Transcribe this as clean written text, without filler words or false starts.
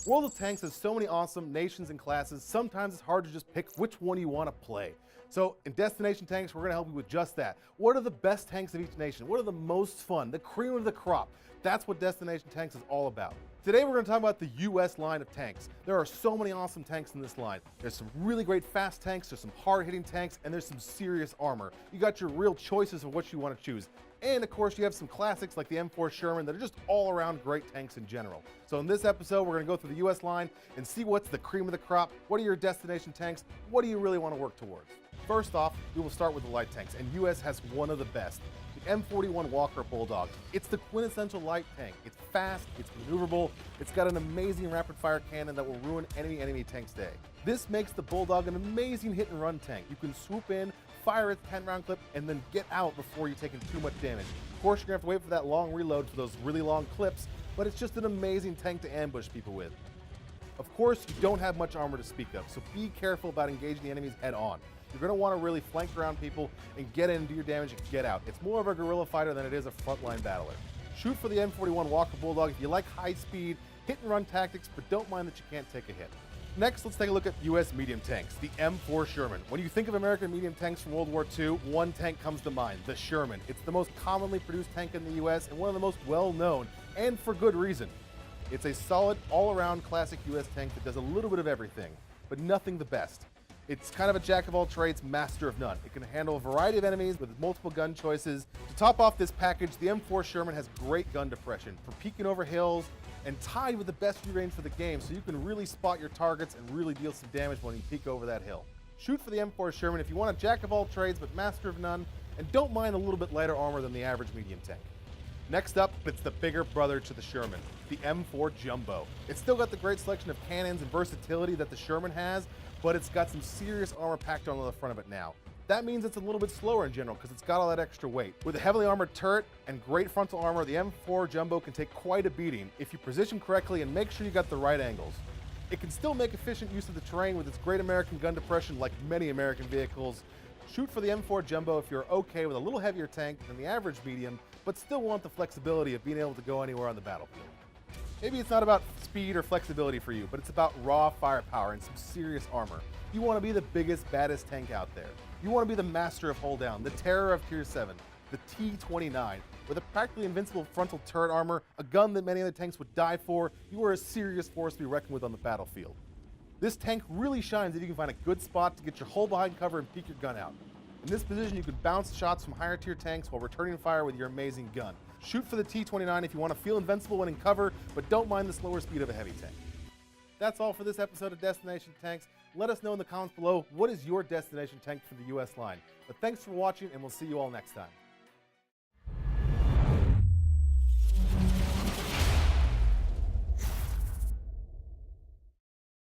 World of Tanks has so many awesome nations and classes, sometimes it's hard to just pick which one you want to play. So in Destination Tanks, we're going to help you with just that. What are the best tanks of each nation? What are the most fun? The cream of the crop. That's what Destination Tanks is all about. Today we're going to talk about the US line of tanks. There are so many awesome tanks in this line. There's some really great fast tanks, there's some hard-hitting tanks, and there's some serious armor. You got your real choices of what you want to choose. And of course you have some classics like the M4 Sherman that are just all around great tanks in general. So in this episode we're going to go through the US line and see what's the cream of the crop, what are your destination tanks, what do you really want to work towards. First off, we will start with the light tanks, and US has one of the best. The M41 Walker Bulldog. It's the quintessential light tank. It's fast, it's maneuverable, it's got an amazing rapid-fire cannon that will ruin any enemy tank's day. This makes the Bulldog an amazing hit-and-run tank. You can swoop in, fire its 10-round clip, and then get out before you're taking too much damage. Of course, you're gonna have to wait for that long reload for those really long clips, but it's just an amazing tank to ambush people with. Of course, you don't have much armor to speak of, so be careful about engaging the enemies head-on. You're going to want to really flank around people and get in and do your damage and get out. It's more of a guerrilla fighter than it is a frontline battler. Shoot for the M41 Walker Bulldog if you like high speed, hit and run tactics, but don't mind that you can't take a hit. Next, let's take a look at US medium tanks, the M4 Sherman. When you think of American medium tanks from World War II, one tank comes to mind, the Sherman. It's the most commonly produced tank in the US and one of the most well-known, and for good reason. It's a solid, all-around classic US tank that does a little bit of everything, but nothing the best. It's kind of a jack of all trades, master of none. It can handle a variety of enemies with multiple gun choices. To top off this package, the M4 Sherman has great gun depression for peeking over hills and tied with the best view range for the game, so you can really spot your targets and really deal some damage when you peek over that hill. Shoot for the M4 Sherman if you want a jack of all trades but master of none, and don't mind a little bit lighter armor than the average medium tank. Next up, it's the bigger brother to the Sherman, the M4 Jumbo. It's still got the great selection of cannons and versatility that the Sherman has, but it's got some serious armor packed on the front of it now. That means it's a little bit slower in general because it's got all that extra weight. With a heavily armored turret and great frontal armor, the M4 Jumbo can take quite a beating if you position correctly and make sure you got the right angles. It can still make efficient use of the terrain with its great American gun depression like many American vehicles. Shoot for the M4 Jumbo if you're okay with a little heavier tank than the average medium, but still want the flexibility of being able to go anywhere on the battlefield. Maybe it's not about speed or flexibility for you, but it's about raw firepower and some serious armor. You want to be the biggest, baddest tank out there. You want to be the master of hold down, the terror of Tier 7, the T-29. With a practically invincible frontal turret armor, a gun that many other tanks would die for, you are a serious force to be reckoned with on the battlefield. This tank really shines if you can find a good spot to get your hull behind cover and peek your gun out. In this position, you can bounce shots from higher tier tanks while returning fire with your amazing gun. Shoot for the T-29 if you want to feel invincible when in cover, but don't mind the slower speed of a heavy tank. That's all for this episode of Destination Tanks. Let us know in the comments below, what is your destination tank for the US line? But thanks for watching, and we'll see you all next time.